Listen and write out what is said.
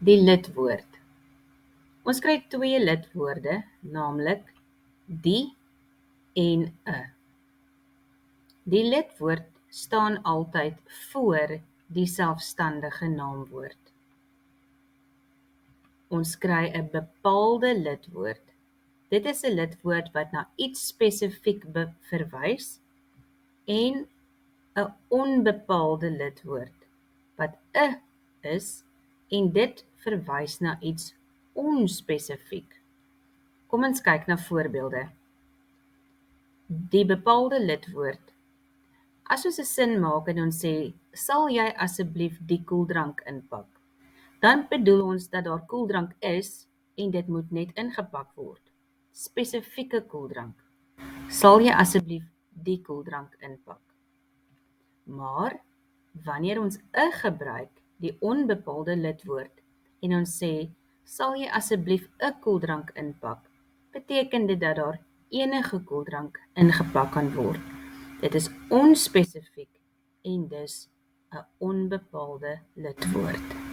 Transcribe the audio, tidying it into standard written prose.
Die lidwoord. Ons kry twee lidwoorde, naamlik die en 'n. Die lidwoord staan altyd voor die selfstandige naamwoord. Ons kry 'n bepaalde lidwoord. Dit is 'n lidwoord wat na iets spesifiek verwys en 'n onbepaalde lidwoord wat 'n is en dit verwys na iets onspesifiek. Kom ons kyk na voorbeelde. Die bepaalde lidwoord. As ons 'n sin maak en ons sê, sal jy asseblief die koeldrank inpak? Dan bedoel ons dat daar koeldrank is en dit moet net ingepak word. Spesifieke koeldrank. Sal jy asseblief die koeldrank inpak? Maar wanneer ons 'n gebruik, die onbepaalde lidwoord, en ons sê, sal jy asseblief 'n koeldrank inpak, beteken dit dat daar enige koeldrank ingepak kan word. Dit is onspesifiek en dus 'n onbepaalde lidwoord.